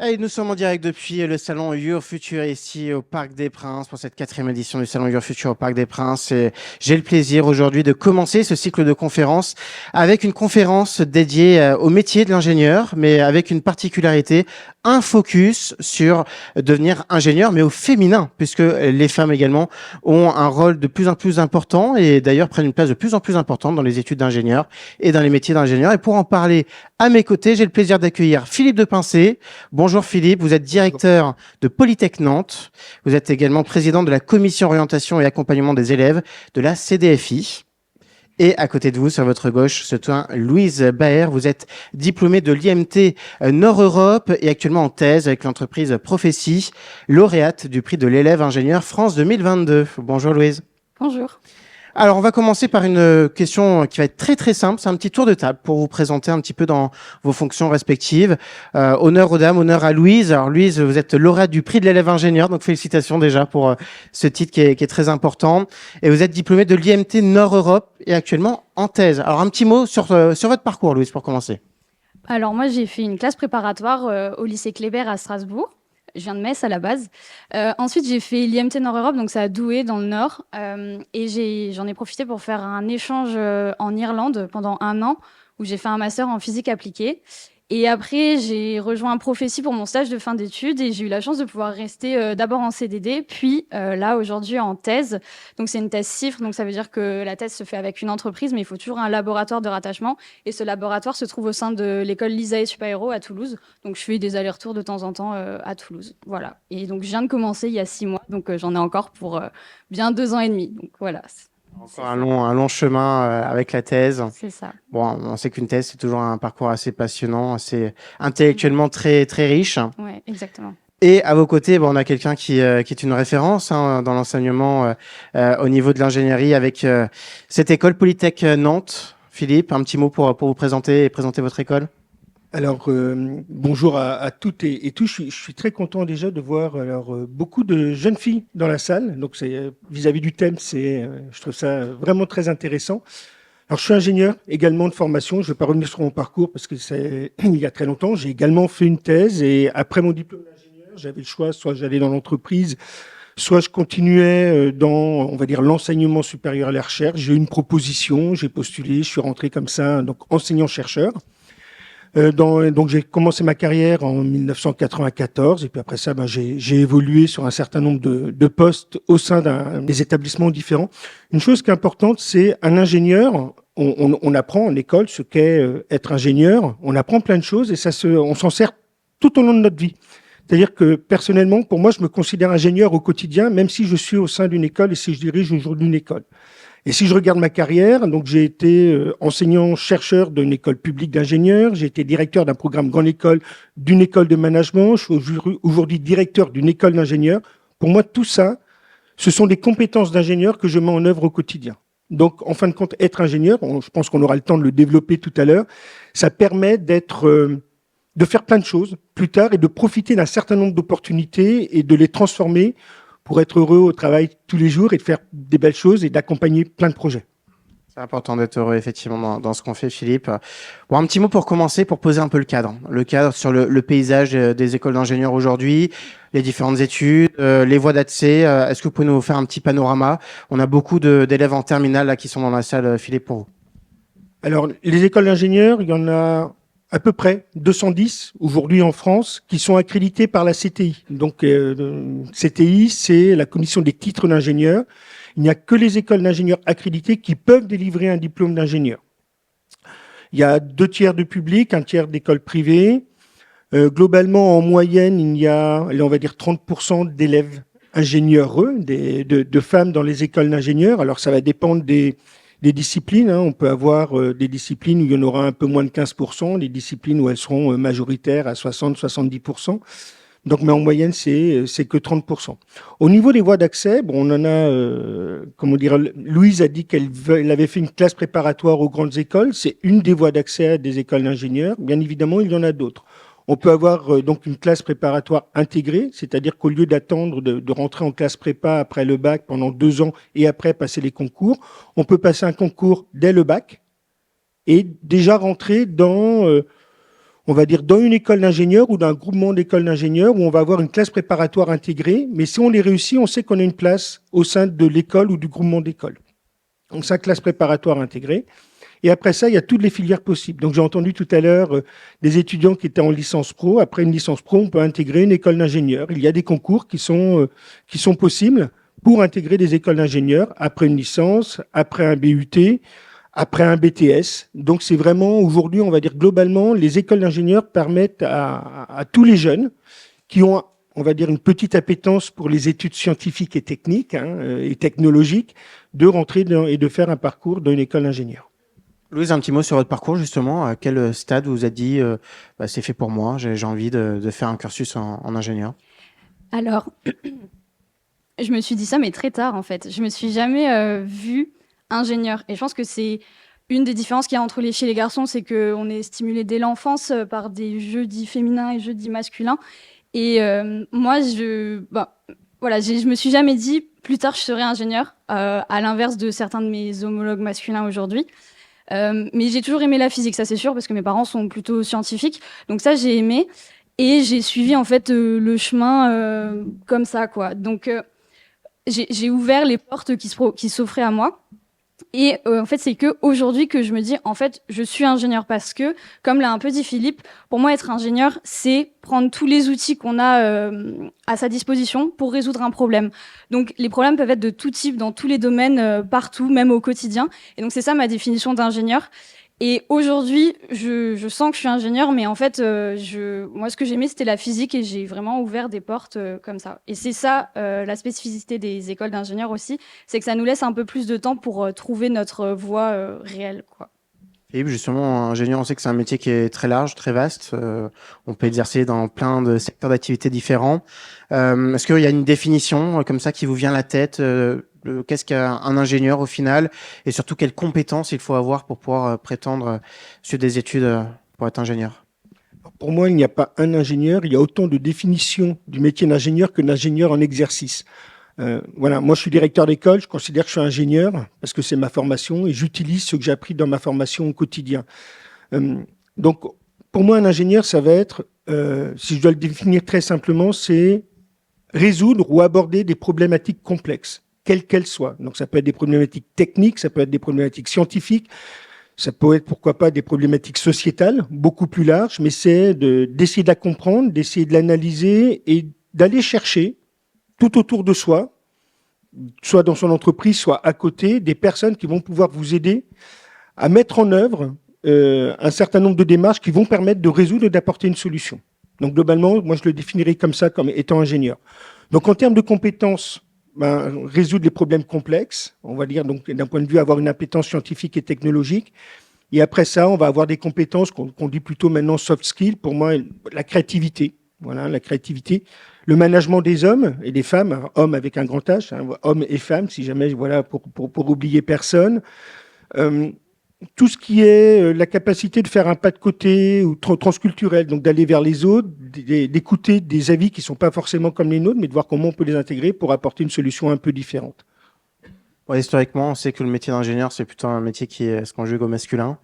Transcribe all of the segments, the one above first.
Allez, nous sommes en direct depuis le salon Your Future ici au Parc des Princes pour cette 4e édition du salon Your Future au Parc des Princes. Et j'ai le plaisir aujourd'hui de commencer ce cycle de conférences avec une conférence dédiée au métier de l'ingénieur, mais avec une particularité, un focus sur devenir ingénieur, mais au féminin, puisque les femmes également ont un rôle de plus en plus important et d'ailleurs prennent une place de plus en plus importante dans les études d'ingénieur et dans les métiers d'ingénieur. Et pour en parler à mes côtés, j'ai le plaisir d'accueillir Philippe de Pincé. Bonjour Philippe, vous êtes directeur de Polytech Nantes. Vous êtes également président de la commission orientation et accompagnement des élèves de la CDFI. Et à côté de vous, sur votre gauche, se tient Louise Baer. Vous êtes diplômée de l'IMT Nord-Europe et actuellement en thèse avec l'entreprise Prophétie, lauréate du prix de l'élève ingénieur France 2022. Bonjour Louise. Bonjour. Alors, on va commencer par une question qui va être très très simple. C'est un petit tour de table pour vous présenter un petit peu dans vos fonctions respectives. Honneur aux dames, honneur à Louise. Alors Louise, vous êtes lauréate du prix de l'élève ingénieur, donc félicitations déjà pour ce titre qui est très important. Et vous êtes diplômée de l'IMT Nord-Europe et actuellement en thèse. Alors un petit mot sur votre parcours, Louise, pour commencer. Alors moi, j'ai fait une classe préparatoire au lycée Kléber à Strasbourg. Je viens de Metz à la base. Ensuite, j'ai fait l'IMT Nord-Europe, donc c'est à Douai dans le Nord. Et j'en ai profité pour faire un échange en Irlande pendant 1 an, où j'ai fait un master en physique appliquée. Et après, j'ai rejoint Prophétie pour mon stage de fin d'études et j'ai eu la chance de pouvoir rester d'abord en CDD, puis là, aujourd'hui, en thèse. Donc, c'est une thèse CIFRE, donc ça veut dire que la thèse se fait avec une entreprise, mais il faut toujours un laboratoire de rattachement. Et ce laboratoire se trouve au sein de l'école Lisa et Supaéro à Toulouse. Donc, je fais des allers-retours de temps en temps à Toulouse. Voilà. Et donc, je viens de commencer il y a 6 mois, donc j'en ai encore pour bien 2 ans et demi. Donc, voilà. Encore un long chemin avec la thèse. C'est ça. Bon, on sait qu'une thèse, c'est toujours un parcours assez passionnant, assez intellectuellement très, très riche. Ouais, exactement. Et à vos côtés, bon, on a quelqu'un qui est une référence dans l'enseignement au niveau de l'ingénierie avec cette école Polytech Nantes. Philippe, un petit mot pour vous présenter et présenter votre école. Alors, bonjour à toutes et tous. Je suis très content déjà de voir beaucoup de jeunes filles dans la salle. Donc, c'est vis-à-vis du thème, je trouve ça vraiment très intéressant. Alors, je suis ingénieur également de formation. Je ne vais pas revenir sur mon parcours parce que c'est il y a très longtemps. J'ai également fait une thèse et après mon diplôme d'ingénieur, j'avais le choix, soit j'allais dans l'entreprise, soit je continuais dans, on va dire, l'enseignement supérieur à la recherche. J'ai eu une proposition, j'ai postulé, je suis rentré comme ça, donc enseignant-chercheur. Donc j'ai commencé ma carrière en 1994 et puis après ça, j'ai évolué sur un certain nombre de postes au sein des établissements différents. Une chose qui est importante, c'est un ingénieur. On apprend en école ce qu'est être ingénieur. On apprend plein de choses et on s'en sert tout au long de notre vie. C'est-à-dire que personnellement, pour moi, je me considère ingénieur au quotidien, même si je suis au sein d'une école et si je dirige aujourd'hui une école. Et si je regarde ma carrière, donc j'ai été enseignant-chercheur d'une école publique d'ingénieurs, j'ai été directeur d'un programme grande école, d'une école de management, je suis aujourd'hui directeur d'une école d'ingénieurs. Pour moi, tout ça, ce sont des compétences d'ingénieur que je mets en œuvre au quotidien. Donc, en fin de compte, être ingénieur, je pense qu'on aura le temps de le développer tout à l'heure, ça permet de faire plein de choses plus tard et de profiter d'un certain nombre d'opportunités et de les transformer pour être heureux au travail tous les jours et de faire des belles choses et d'accompagner plein de projets. C'est important d'être heureux, effectivement, dans ce qu'on fait, Philippe. Bon, un petit mot pour commencer, pour poser un peu le cadre. Le cadre sur le paysage des écoles d'ingénieurs aujourd'hui, les différentes études, les voies d'accès. Est-ce que vous pouvez nous faire un petit panorama? On a beaucoup d'élèves en terminale là, qui sont dans la salle, Philippe, pour vous. Alors, les écoles d'ingénieurs, il y en a à peu près 210 aujourd'hui en France qui sont accréditées par la CTI. Donc, CTI, c'est la commission des titres d'ingénieur. Il n'y a que les écoles d'ingénieurs accréditées qui peuvent délivrer un diplôme d'ingénieur. Il y a 2 tiers de public, 1 tiers d'écoles privées. Globalement, en moyenne, il y a, on va dire, 30% d'élèves ingénieurs, de femmes dans les écoles d'ingénieurs. Alors, ça va dépendre des disciplines. On peut avoir des disciplines où il y en aura un peu moins de 15%, des disciplines où elles seront majoritaires à 60-70%. Donc, mais en moyenne, c'est que 30%. Au niveau des voies d'accès, on en a, Louise a dit qu'elle avait fait une classe préparatoire aux grandes écoles. C'est une des voies d'accès à des écoles d'ingénieurs. Bien évidemment, il y en a d'autres. On peut avoir donc une classe préparatoire intégrée, c'est-à-dire qu'au lieu d'attendre de rentrer en classe prépa après le bac pendant 2 ans et après passer les concours, on peut passer un concours dès le bac et déjà rentrer dans on va dire, dans une école d'ingénieurs ou dans un groupement d'écoles d'ingénieurs où on va avoir une classe préparatoire intégrée. Mais si on les réussit, on sait qu'on a une place au sein de l'école ou du groupement d'école. Donc ça, classe préparatoire intégrée. Et après ça, il y a toutes les filières possibles. Donc j'ai entendu tout à l'heure des étudiants qui étaient en licence pro. Après une licence pro, on peut intégrer une école d'ingénieurs. Il y a des concours qui sont possibles pour intégrer des écoles d'ingénieurs après une licence, après un BUT, après un BTS. Donc c'est vraiment, aujourd'hui, on va dire globalement, les écoles d'ingénieurs permettent à tous les jeunes qui ont, on va dire, une petite appétence pour les études scientifiques et techniques et technologiques, de rentrer et de faire un parcours dans une école d'ingénieurs. Louise, un petit mot sur votre parcours, justement. À quel stade vous vous êtes dit, c'est fait pour moi, j'ai envie de faire un cursus en ingénieur? Alors, je me suis dit ça, mais très tard, en fait. Je me suis jamais vue ingénieure. Et je pense que c'est une des différences qu'il y a chez les garçons, c'est qu'on est stimulé dès l'enfance par des jeux dits féminins et jeux dits masculins. Et moi, voilà, je me suis jamais dit, plus tard, je serai ingénieure, à l'inverse de certains de mes homologues masculins aujourd'hui. Mais j'ai toujours aimé la physique, ça c'est sûr, parce que mes parents sont plutôt scientifiques. Donc ça, j'ai aimé. Et j'ai suivi, en fait, le chemin comme ça, quoi. Donc, j'ai ouvert les portes qui s'offraient à moi. Et en fait, c'est que aujourd'hui que je me dis, en fait, je suis ingénieur parce que, comme l'a un peu dit Philippe, pour moi, être ingénieur, c'est prendre tous les outils qu'on a à sa disposition pour résoudre un problème. Donc, les problèmes peuvent être de tout type, dans tous les domaines, partout, même au quotidien. Et donc, c'est ça ma définition d'ingénieur. Et aujourd'hui, je sens que je suis ingénieure, mais en fait, moi, ce que j'aimais, c'était la physique et j'ai vraiment ouvert des portes comme ça. Et c'est ça, la spécificité des écoles d'ingénieurs aussi, c'est que ça nous laisse un peu plus de temps pour trouver notre voie réelle, quoi. Philippe, justement, ingénieur, on sait que c'est un métier qui est très large, très vaste. On peut exercer dans plein de secteurs d'activité différents. Est-ce qu'il y a une définition comme ça qui vous vient à la tête qu'est-ce qu'un ingénieur au final? Et surtout, quelles compétences il faut avoir pour pouvoir prétendre sur des études pour être ingénieur? Pour moi, il n'y a pas un ingénieur. Il y a autant de définitions du métier d'ingénieur que d'ingénieur en exercice. Voilà, moi je suis directeur d'école, je considère que je suis ingénieur parce que c'est ma formation et j'utilise ce que j'ai appris dans ma formation au quotidien. Donc, pour moi, un ingénieur, ça va être, si je dois le définir très simplement, c'est résoudre ou aborder des problématiques complexes, quelles qu'elles soient. Donc, ça peut être des problématiques techniques, ça peut être des problématiques scientifiques, ça peut être, pourquoi pas, des problématiques sociétales, beaucoup plus larges, mais c'est d'essayer de la comprendre, d'essayer de l'analyser et d'aller chercher tout autour de soi, soit dans son entreprise, soit à côté, des personnes qui vont pouvoir vous aider à mettre en œuvre un certain nombre de démarches qui vont permettre de résoudre et d'apporter une solution. Donc globalement, moi je le définirais comme ça, comme étant ingénieur. Donc en termes de compétences, résoudre les problèmes complexes, on va dire donc d'un point de vue avoir une appétence scientifique et technologique. Et après ça, on va avoir des compétences qu'on dit plutôt maintenant soft skills. Pour moi, la créativité. Voilà, la créativité. Le management des hommes et des femmes, hommes avec un grand H, hommes et femmes, si jamais, voilà, pour oublier personne. Tout ce qui est la capacité de faire un pas de côté ou transculturel, donc d'aller vers les autres, d'écouter des avis qui ne sont pas forcément comme les nôtres, mais de voir comment on peut les intégrer pour apporter une solution un peu différente. Ouais, historiquement, on sait que le métier d'ingénieur, c'est plutôt un métier qui se conjugue au masculin.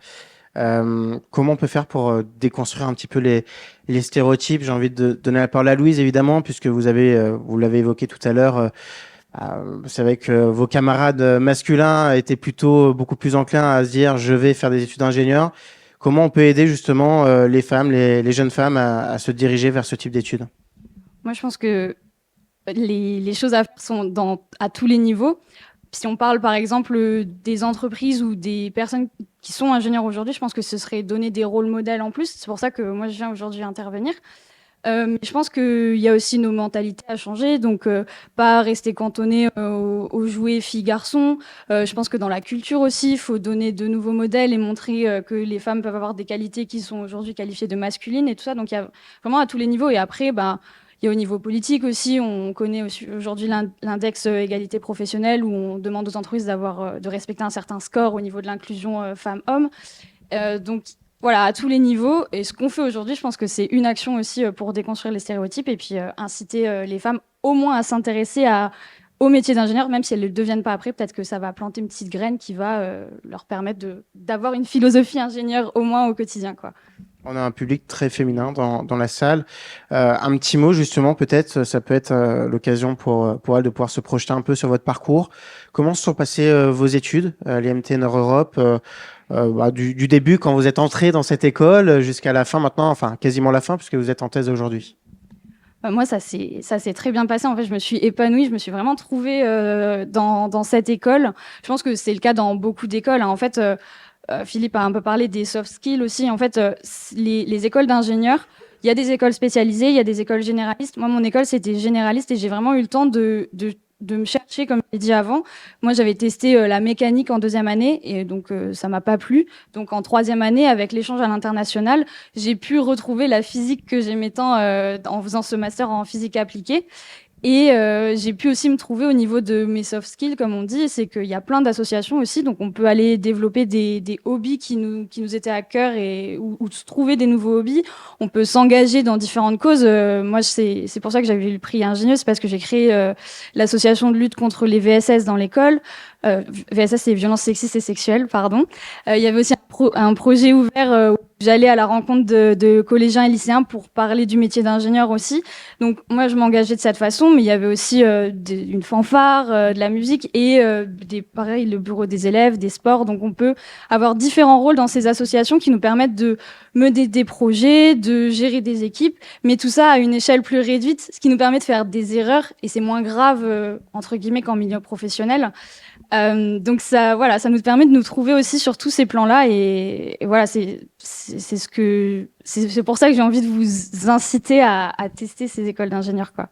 Comment on peut faire pour déconstruire un petit peu les stéréotypes? J'ai envie de donner la parole à Louise, évidemment, puisque vous l'avez évoqué tout à l'heure. Vous savez que vos camarades masculins étaient plutôt beaucoup plus enclins à se dire je vais faire des études d'ingénieur. Comment on peut aider justement les femmes, les jeunes femmes à se diriger vers ce type d'études? Moi, je pense que les choses à faire sont à tous les niveaux. Si on parle par exemple des entreprises ou des personnes qui sont ingénieurs aujourd'hui, je pense que ce serait donner des rôles modèles en plus. C'est pour ça que moi je viens aujourd'hui intervenir. Je pense qu'il y a aussi nos mentalités à changer, donc pas rester cantonné aux jouets filles-garçons. Je pense que dans la culture aussi, il faut donner de nouveaux modèles et montrer que les femmes peuvent avoir des qualités qui sont aujourd'hui qualifiées de masculines et tout ça. Donc il y a vraiment à tous les niveaux. Et après, il y a au niveau politique aussi, on connaît aujourd'hui l'index égalité professionnelle où on demande aux entreprises de respecter un certain score au niveau de l'inclusion femmes-hommes. Donc voilà, à tous les niveaux. Et ce qu'on fait aujourd'hui, je pense que c'est une action aussi pour déconstruire les stéréotypes et puis inciter les femmes au moins à s'intéresser au métier d'ingénieur, même si elles ne le deviennent pas après. Peut-être que ça va planter une petite graine qui va leur permettre d'avoir une philosophie ingénieure au moins au quotidien, quoi. On a un public très féminin dans la salle. Un petit mot justement, peut-être, ça peut être l'occasion pour elle de pouvoir se projeter un peu sur votre parcours. Comment se sont passées vos études à l'IMT Nord-Europe du début quand vous êtes entré dans cette école jusqu'à la fin maintenant, enfin quasiment la fin puisque vous êtes en thèse aujourd'hui. Moi, ça s'est très bien passé. En fait, je me suis épanouie, je me suis vraiment trouvée dans cette école. Je pense que c'est le cas dans beaucoup d'écoles, hein. En fait, Philippe a un peu parlé des soft skills aussi. En fait, les écoles d'ingénieurs, il y a des écoles spécialisées, il y a des écoles généralistes. Moi, mon école, c'était généraliste et j'ai vraiment eu le temps de me chercher, comme j'ai dit avant. Moi, j'avais testé la mécanique en 2e année et donc ça m'a pas plu. Donc en 3e année, avec l'échange à l'international, j'ai pu retrouver la physique que j'aimais tant en faisant ce master en physique appliquée. Et j'ai pu aussi me trouver au niveau de mes soft skills, comme on dit, c'est qu'il y a plein d'associations aussi, donc on peut aller développer des hobbies qui nous étaient à cœur ou trouver des nouveaux hobbies. On peut s'engager dans différentes causes. Moi, c'est pour ça que j'avais eu le prix ingénieux, c'est parce que j'ai créé l'association de lutte contre les VSS dans l'école. VSS, c'est violences sexistes et sexuelles, pardon. Il y avait aussi un projet ouvert où j'allais à la rencontre de collégiens et lycéens pour parler du métier d'ingénieur aussi. Donc moi, je m'engageais de cette façon, mais il y avait aussi une fanfare, de la musique et pareil, le bureau des élèves, des sports. Donc on peut avoir différents rôles dans ces associations qui nous permettent de mener des projets, de gérer des équipes, mais tout ça à une échelle plus réduite, ce qui nous permet de faire des erreurs et c'est moins grave, entre guillemets, qu'en milieu professionnel. Donc ça, voilà, ça nous permet de nous trouver aussi sur tous ces plans-là et voilà, c'est pour ça que j'ai envie de vous inciter à tester ces écoles d'ingénieurs, quoi.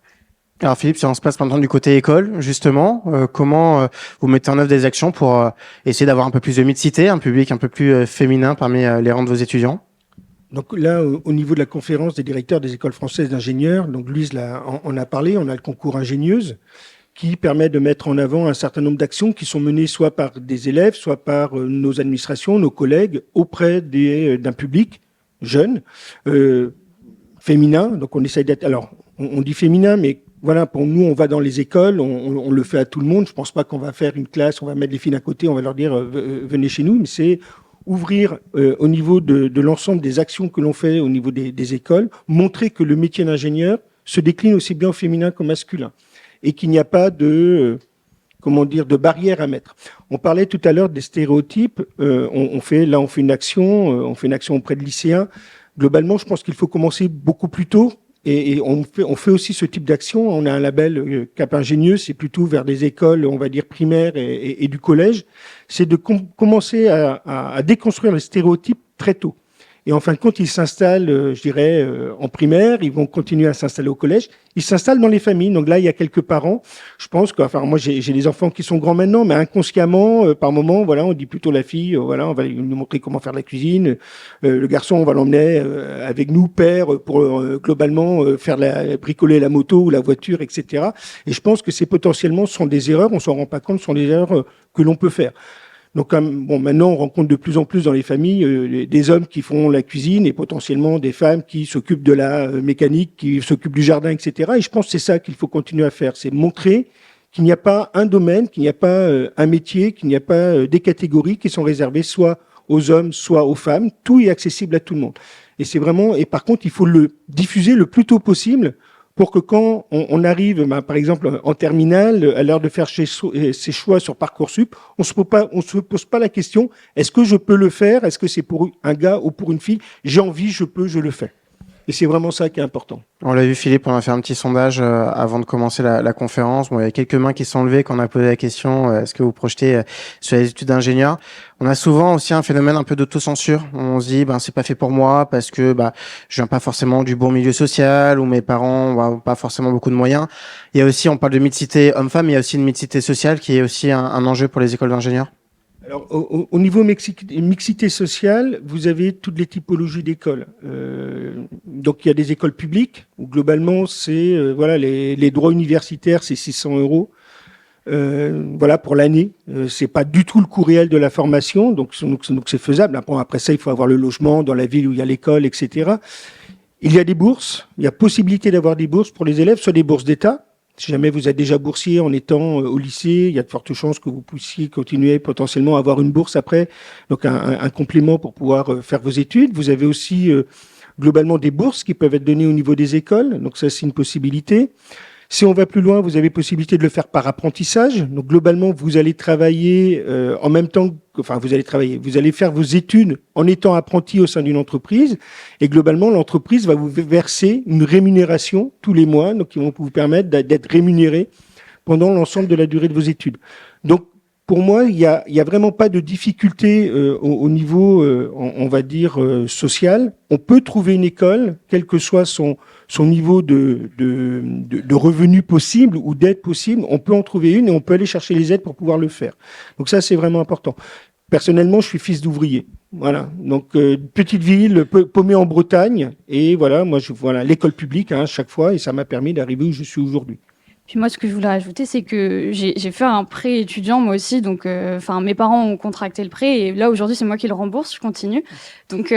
Alors Philippe, si on se passe maintenant du côté école, justement, comment vous mettez en œuvre des actions pour essayer d'avoir un peu plus de mixité, un public un peu plus féminin parmi les rangs de vos étudiants? Donc là, au niveau de la conférence des directeurs des écoles françaises d'ingénieurs, donc Louise en a parlé, on a le concours ingénieuse qui permet de mettre en avant un certain nombre d'actions qui sont menées soit par des élèves, soit par nos administrations, nos collègues, auprès d'un public jeune, féminin. Donc on essaye d'être... Alors, on dit féminin, mais voilà, pour nous, on va dans les écoles, on le fait à tout le monde. Je pense pas qu'on va faire une classe, on va mettre les filles d'un côté, on va leur dire venez chez nous, mais c'est ouvrir au niveau de l'ensemble des actions que l'on fait au niveau des écoles, montrer que le métier d'ingénieur se décline aussi bien au féminin qu'au masculin et qu'il n'y a pas de barrière à mettre. On parlait tout à l'heure des stéréotypes. On fait une action auprès de lycéens. Globalement, je pense qu'il faut commencer beaucoup plus tôt. Et on fait aussi ce type d'action. On a un label Cap Ingénieux, c'est plutôt vers des écoles, on va dire primaires et du collège. C'est de commencer à déconstruire les stéréotypes très tôt. Et en fin de compte, ils s'installent, je dirais, en primaire, ils vont continuer à s'installer au collège, ils s'installent dans les familles. Donc là, il y a quelques parents, je pense que, enfin, moi, j'ai des enfants qui sont grands maintenant, mais inconsciemment, par moment, voilà, on dit plutôt la fille, voilà, on va lui montrer comment faire la cuisine. Le garçon, on va l'emmener avec nous, père, pour globalement bricoler la moto ou la voiture, etc. Et je pense que ces potentiellement sont des erreurs, on s'en rend pas compte, sont des erreurs que l'on peut faire. Donc, maintenant, on rencontre de plus en plus dans les familles des hommes qui font la cuisine et potentiellement des femmes qui s'occupent de la mécanique, qui s'occupent du jardin, etc. Et je pense que c'est ça qu'il faut continuer à faire, c'est montrer qu'il n'y a pas un domaine, qu'il n'y a pas un métier, qu'il n'y a pas des catégories qui sont réservées soit aux hommes, soit aux femmes. Tout est accessible à tout le monde. Et c'est vraiment, et par contre, il faut le diffuser le plus tôt possible pour que quand on arrive, par exemple, en terminale, à l'heure de faire ses choix sur Parcoursup, on se pose pas la question, est-ce que je peux le faire? Est-ce que c'est pour un gars ou pour une fille? J'ai envie, je peux, je le fais. Et c'est vraiment ça qui est important. On l'a vu, Philippe, on a fait un petit sondage avant de commencer la conférence. Bon, il y a quelques mains qui sont levées quand on a posé la question est-ce que vous projetez sur les études d'ingénieur? On a souvent aussi un phénomène un peu d'autocensure. On se dit c'est pas fait pour moi parce que je viens pas forcément du bon milieu social ou mes parents ont pas forcément beaucoup de moyens. Il y a aussi, on parle de mixité homme-femme, il y a aussi une mixité sociale qui est aussi un enjeu pour les écoles d'ingénieurs. Alors, au niveau mixité sociale, vous avez toutes les typologies d'écoles. Donc, il y a des écoles publiques où globalement, c'est les droits universitaires, c'est 600 €. Voilà pour l'année. C'est pas du tout le coût réel de la formation, donc c'est faisable. Après ça, il faut avoir le logement dans la ville où il y a l'école, etc. Il y a des bourses. Il y a possibilité d'avoir des bourses pour les élèves, soit des bourses d'État. Si jamais vous êtes déjà boursier en étant au lycée, il y a de fortes chances que vous puissiez continuer potentiellement à avoir une bourse après, donc un complément pour pouvoir faire vos études. Vous avez aussi globalement des bourses qui peuvent être données au niveau des écoles, donc ça c'est une possibilité. Si on va plus loin, vous avez possibilité de le faire par apprentissage. Donc globalement, vous allez travailler en même temps, vous allez faire vos études en étant apprenti au sein d'une entreprise. Et globalement, l'entreprise va vous verser une rémunération tous les mois, donc qui vont vous permettre d'être rémunéré pendant l'ensemble de la durée de vos études. Donc pour moi, il y a vraiment pas de difficulté au niveau, on va dire, social. On peut trouver une école, quel que soit son niveau de revenus possible ou d'aide possible. On peut en trouver une et on peut aller chercher les aides pour pouvoir le faire. Donc ça, c'est vraiment important. Personnellement, je suis fils d'ouvrier. Voilà. Donc, petite ville, paumée en Bretagne. Et voilà, voilà, l'école publique, chaque fois. Et ça m'a permis d'arriver où je suis aujourd'hui. Puis moi, ce que je voulais rajouter, c'est que j'ai fait un prêt étudiant moi aussi. Donc, mes parents ont contracté le prêt et là aujourd'hui, c'est moi qui le rembourse. Je continue. Donc,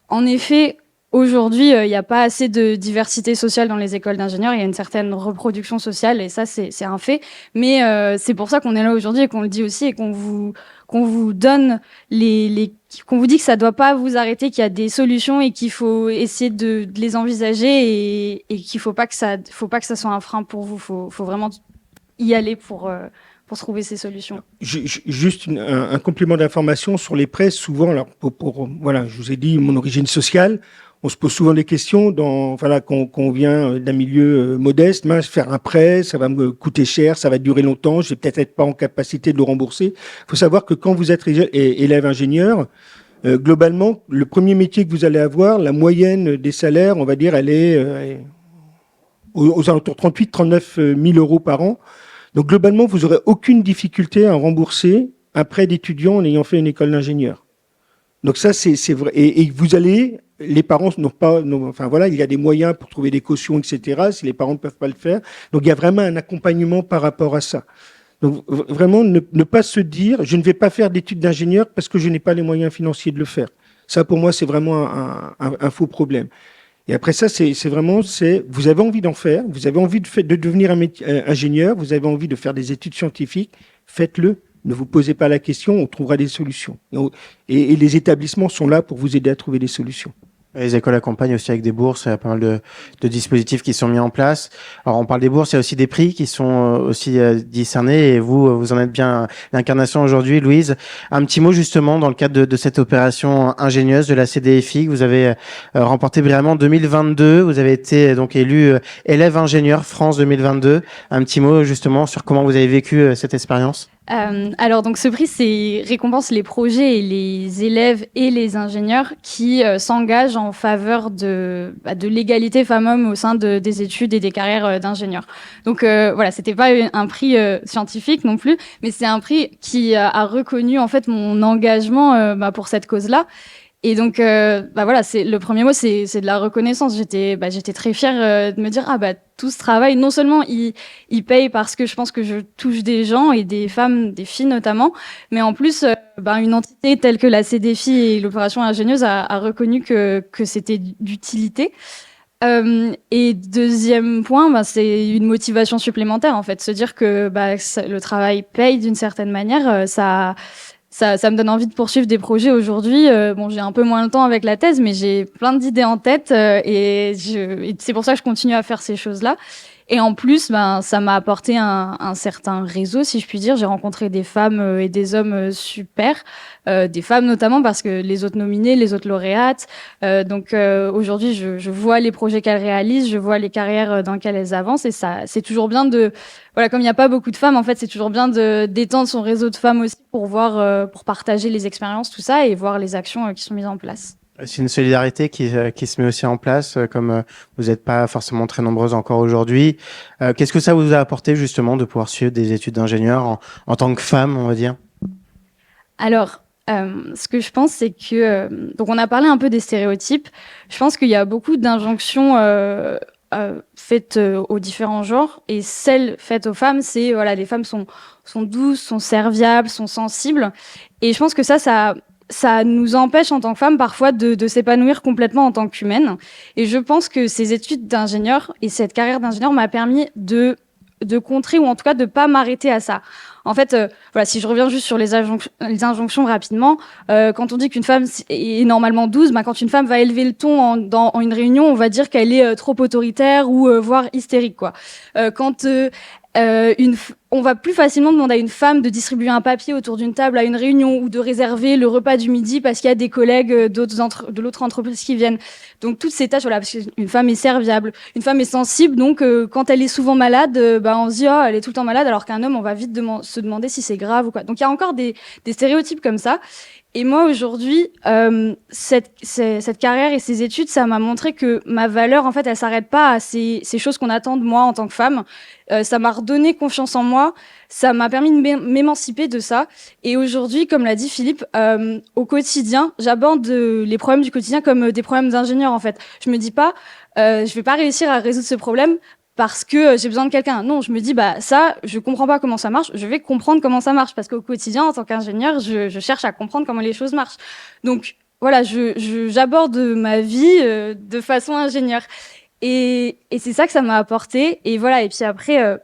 en effet, aujourd'hui, il n'y a pas assez de diversité sociale dans les écoles d'ingénieurs. Il y a une certaine reproduction sociale et ça, c'est un fait. Mais c'est pour ça qu'on est là aujourd'hui et qu'on le dit aussi et qu'on vous donne qu'on vous dit que ça doit pas vous arrêter, qu'il y a des solutions et qu'il faut essayer de les envisager et qu'il faut pas que ça soit un frein pour vous. Faut vraiment y aller pour trouver ces solutions. Juste un complément d'information sur les prêts. Souvent, alors voilà, je vous ai dit mon origine sociale. On se pose souvent des questions qu'on vient d'un milieu modeste. Faire un prêt, ça va me coûter cher, ça va durer longtemps, je vais peut-être être pas en capacité de le rembourser. Il faut savoir que quand vous êtes élève ingénieur, globalement, le premier métier que vous allez avoir, la moyenne des salaires, on va dire, elle est aux alentours de 38-39 000 euros par an. Donc globalement, vous aurez aucune difficulté à rembourser un prêt d'étudiant en ayant fait une école d'ingénieur. Donc ça, c'est vrai. Et vous allez, les parents il y a des moyens pour trouver des cautions, etc. Si les parents ne peuvent pas le faire. Donc il y a vraiment un accompagnement par rapport à ça. Donc vraiment, ne pas se dire, je ne vais pas faire d'études d'ingénieur parce que je n'ai pas les moyens financiers de le faire. Ça, pour moi, c'est vraiment un faux problème. Et après ça, vous avez envie d'en faire, vous avez envie de devenir ingénieur, vous avez envie de faire des études scientifiques, faites-le. Ne vous posez pas la question, on trouvera des solutions. Et les établissements sont là pour vous aider à trouver des solutions. Les écoles accompagnent aussi avec des bourses, il y a pas mal de dispositifs qui sont mis en place. Alors on parle des bourses, il y a aussi des prix qui sont aussi discernés et vous en êtes bien l'incarnation aujourd'hui, Louise. Un petit mot justement dans le cadre de cette opération ingénieuse de la CDFI que vous avez remporté brillamment en 2022. Vous avez été donc élu élève ingénieur France 2022. Un petit mot justement sur comment vous avez vécu cette expérience. Alors donc ce prix récompense les projets et les élèves et les ingénieurs qui s'engagent en faveur de l'égalité femmes-hommes au sein des études et des carrières d'ingénieurs. Donc voilà, c'était pas un prix scientifique non plus, mais c'est un prix qui a reconnu en fait mon engagement pour cette cause-là. Et donc, voilà, le premier mot, c'est de la reconnaissance. J'étais très fière de me dire, tout ce travail, non seulement il paye parce que je pense que je touche des gens et des femmes, des filles notamment, mais en plus, une entité telle que la CDFI et l'opération ingénieuse a reconnu que c'était d'utilité. Et deuxième point, c'est une motivation supplémentaire, en fait. Se dire que le travail paye d'une certaine manière, ça me donne envie de poursuivre des projets aujourd'hui. J'ai un peu moins le temps avec la thèse, mais j'ai plein d'idées en tête et c'est pour ça que je continue à faire ces choses-là. Et en plus, ça m'a apporté un certain réseau, si je puis dire. J'ai rencontré des femmes et des hommes super, des femmes notamment parce que les autres nominées, les autres lauréates. Donc aujourd'hui, je vois les projets qu'elles réalisent, je vois les carrières dans lesquelles elles avancent et ça, c'est toujours bien comme il n'y a pas beaucoup de femmes, en fait, c'est toujours bien d'étendre son réseau de femmes aussi pour pour partager les expériences, tout ça et voir les actions qui sont mises en place. C'est une solidarité qui se met aussi en place, comme vous n'êtes pas forcément très nombreuses encore aujourd'hui. Qu'est-ce que ça vous a apporté justement de pouvoir suivre des études d'ingénieur en tant que femme, on va dire ? Alors, ce que je pense, c'est que... donc, on a parlé un peu des stéréotypes. Je pense qu'il y a beaucoup d'injonctions faites aux différents genres. Et celles faites aux femmes, c'est, les femmes sont douces, sont serviables, sont sensibles. Et je pense que ça nous empêche en tant que femmes parfois de s'épanouir complètement en tant qu'humaine. Et je pense que ces études d'ingénieur et cette carrière d'ingénieur m'a permis de de contrer ou en tout cas de pas m'arrêter à ça. En fait, voilà, si je reviens juste sur les injonctions rapidement, quand on dit qu'une femme est normalement douce, quand une femme va élever le ton en une réunion, on va dire qu'elle est trop autoritaire ou voire hystérique, quoi. Quand on va plus facilement demander à une femme de distribuer un papier autour d'une table à une réunion ou de réserver le repas du midi parce qu'il y a des collègues de l'autre entreprise qui viennent. Donc toutes ces tâches, voilà, parce qu'une femme est serviable, une femme est sensible, donc quand elle est souvent malade, on se dit oh elle est tout le temps malade, alors qu'un homme on va vite se demander si c'est grave ou quoi. Donc il y a encore des stéréotypes comme ça. Et moi, aujourd'hui, cette carrière et ces études, ça m'a montré que ma valeur, en fait, elle s'arrête pas à ces choses qu'on attend de moi en tant que femme. Ça m'a redonné confiance en moi. Ça m'a permis de m'émanciper de ça. Et aujourd'hui, comme l'a dit Philippe, au quotidien, j'aborde les problèmes du quotidien comme des problèmes d'ingénieur, en fait. Je me dis pas, je vais pas réussir à résoudre ce problème parce que j'ai besoin de quelqu'un. Non, je me dis, ça, je comprends pas comment ça marche, je vais comprendre comment ça marche, parce qu'au quotidien, en tant qu'ingénieur, je cherche à comprendre comment les choses marchent. Donc, voilà, j'aborde ma vie de façon ingénieure. Et c'est ça que ça m'a apporté. Et voilà, et puis après,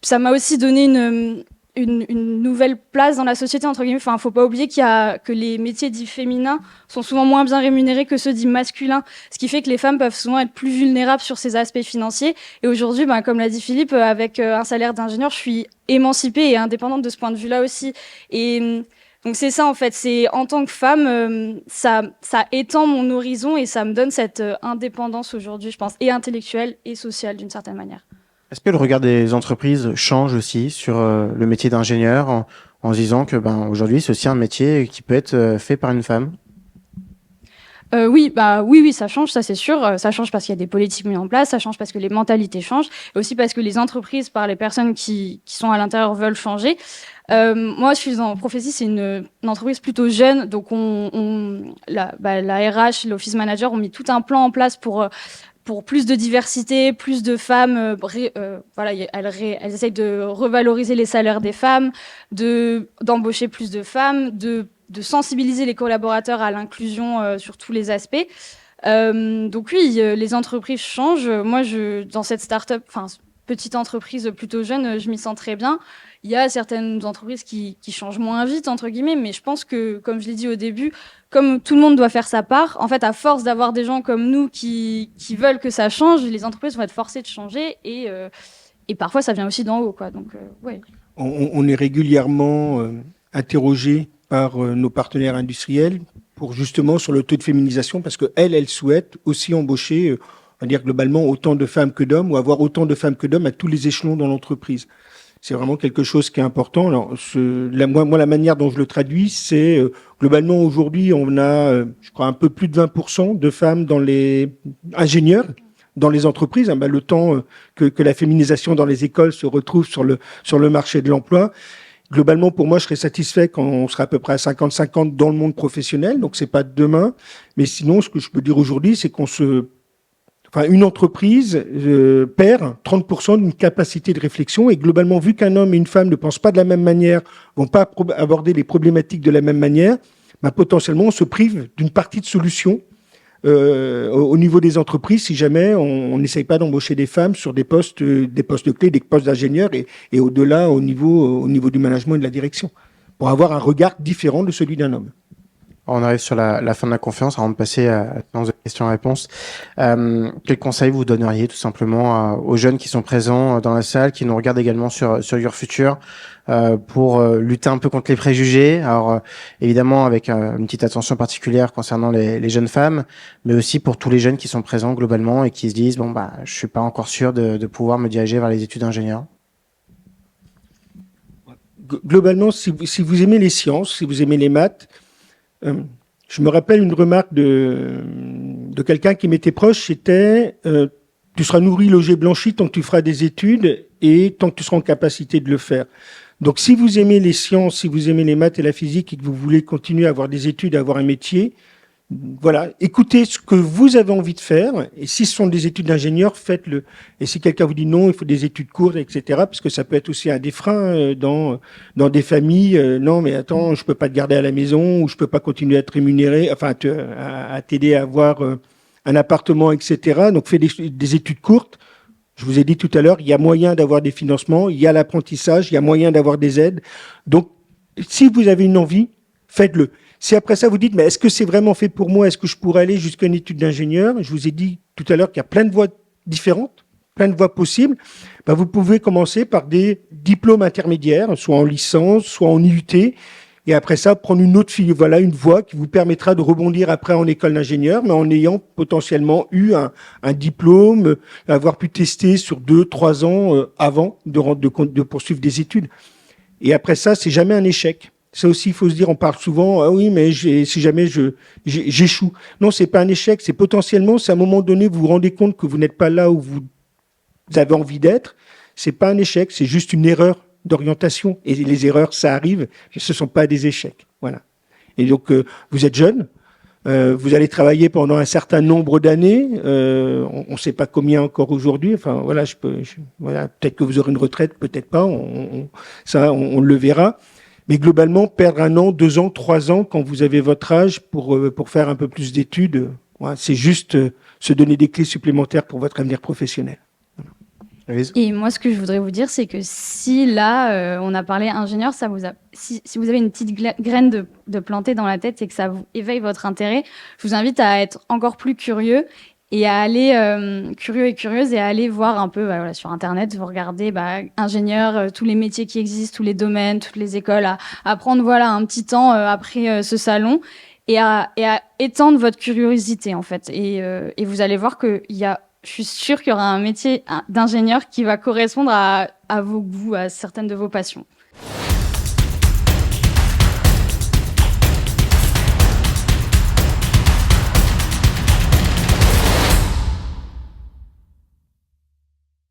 ça m'a aussi donné une nouvelle place dans la société, entre guillemets. Enfin, faut pas oublier que les métiers dits féminins sont souvent moins bien rémunérés que ceux dits masculins, ce qui fait que les femmes peuvent souvent être plus vulnérables sur ces aspects financiers. Et aujourd'hui, comme l'a dit Philippe, avec un salaire d'ingénieur, je suis émancipée et indépendante de ce point de vue-là aussi. Et donc c'est ça en fait, c'est en tant que femme, ça étend mon horizon et ça me donne cette indépendance aujourd'hui, je pense, et intellectuelle et sociale d'une certaine manière. Est-ce que le regard des entreprises change aussi sur le métier d'ingénieur en se disant que aujourd'hui c'est aussi un métier qui peut être fait par une femme? Oui, oui, ça change, ça c'est sûr. Ça change parce qu'il y a des politiques mises en place, ça change parce que les mentalités changent, et aussi parce que les entreprises, par les personnes qui sont à l'intérieur, veulent changer. Moi, je suis en Prophétie, c'est une entreprise plutôt jeune, donc la RH, l'office manager ont mis tout un plan en place pour plus de diversité, plus de femmes. Voilà, elles essayent de revaloriser les salaires des femmes, d'embaucher plus de femmes, de sensibiliser les collaborateurs à l'inclusion sur tous les aspects. Donc oui, les entreprises changent. Moi, dans cette start-up, petite entreprise plutôt jeune, je m'y sens très bien. Il y a certaines entreprises qui changent moins vite, entre guillemets, mais je pense que, comme je l'ai dit au début, comme tout le monde doit faire sa part, en fait, à force d'avoir des gens comme nous qui veulent que ça change, les entreprises vont être forcées de changer et parfois ça vient aussi d'en haut, quoi. Donc, ouais. On est régulièrement interrogé par nos partenaires industriels pour justement sur le taux de féminisation, parce qu'elles souhaitent aussi embaucher, on va dire globalement, autant de femmes que d'hommes ou avoir autant de femmes que d'hommes à tous les échelons dans l'entreprise. C'est vraiment quelque chose qui est important. Alors, moi, la manière dont je le traduis, c'est globalement aujourd'hui, on a, je crois, un peu plus de 20% de femmes dans les ingénieurs dans les entreprises. Le temps que la féminisation dans les écoles se retrouve sur le marché de l'emploi. Globalement, pour moi, je serais satisfait quand on sera à peu près à 50-50 dans le monde professionnel. Donc, c'est pas demain. Mais sinon, ce que je peux dire aujourd'hui, c'est une entreprise perd 30% d'une capacité de réflexion et globalement, vu qu'un homme et une femme ne pensent pas de la même manière, vont pas aborder les problématiques de la même manière, potentiellement, on se prive d'une partie de solution au niveau des entreprises si jamais on n'essaye pas d'embaucher des femmes sur des postes clés, des postes d'ingénieurs et au-delà au niveau du management et de la direction, pour avoir un regard différent de celui d'un homme. On arrive sur la fin de la conférence, avant de passer à nos questions-réponses. Quels conseils vous donneriez tout simplement aux jeunes qui sont présents dans la salle, qui nous regardent également sur Your Future, pour lutter un peu contre les préjugés? Alors évidemment avec une petite attention particulière concernant les jeunes femmes, mais aussi pour tous les jeunes qui sont présents globalement et qui se disent je suis pas encore sûr de pouvoir me diriger vers les études d'ingénieur. Globalement, si vous aimez les sciences, si vous aimez les maths, je me rappelle une remarque de quelqu'un qui m'était proche, c'était tu seras nourri, logé, blanchi tant que tu feras des études et tant que tu seras en capacité de le faire. Donc si vous aimez les sciences, si vous aimez les maths et la physique et que vous voulez continuer à avoir des études, à avoir un métier, voilà, écoutez ce que vous avez envie de faire, et si ce sont des études d'ingénieur, faites-le. Et si quelqu'un vous dit non, il faut des études courtes, etc., parce que ça peut être aussi un des freins dans des familles, non, mais attends, je peux pas te garder à la maison, ou je peux pas continuer à te rémunérer, à t'aider à avoir un appartement, etc. Donc fais des études courtes, Je vous ai dit tout à l'heure, il y a moyen d'avoir des financements, il y a l'apprentissage, il y a moyen d'avoir des aides. Donc, si vous avez une envie, faites-le. Si après ça, vous dites, mais est-ce que c'est vraiment fait pour moi? Est-ce que je pourrais aller jusqu'à une étude d'ingénieur? Je vous ai dit tout à l'heure qu'il y a plein de voies différentes, plein de voies possibles. Ben, vous pouvez commencer par des diplômes intermédiaires, soit en licence, soit en IUT. Et après ça, prendre une autre fille, voilà, une voie qui vous permettra de rebondir après en école d'ingénieur, mais en ayant potentiellement eu un diplôme, avoir pu tester sur 2-3 ans avant de poursuivre des études. Et après ça, c'est jamais un échec. Ça aussi, il faut se dire, on parle souvent, ah oui, mais si jamais j'échoue. Non, c'est pas un échec, c'est potentiellement, si à un moment donné, vous vous rendez compte que vous n'êtes pas là où vous avez envie d'être, c'est pas un échec, c'est juste une erreur d'orientation. Et les erreurs, ça arrive, mais ce sont pas des échecs. Voilà. Et donc, vous êtes jeune, vous allez travailler pendant un certain nombre d'années, on ne sait pas combien encore aujourd'hui. Enfin, voilà, voilà, peut-être que vous aurez une retraite, peut-être pas, on le verra. Mais globalement, perdre 1 an, 2 ans, 3 ans quand vous avez votre âge pour faire un peu plus d'études, voilà, c'est juste se donner des clés supplémentaires pour votre avenir professionnel. Et moi, ce que je voudrais vous dire, c'est que si là, on a parlé ingénieur, si vous avez une petite graine de planter dans la tête et que ça vous éveille votre intérêt, je vous invite à être encore plus curieux et à aller curieux et curieuse et à aller voir un peu voilà, sur Internet, vous regardez ingénieur, tous les métiers qui existent, tous les domaines, toutes les écoles, à prendre voilà un petit temps après ce salon et à étendre votre curiosité en fait. Et vous allez voir qu'il y a je suis sûre qu'il y aura un métier d'ingénieur qui va correspondre à vos goûts, à certaines de vos passions.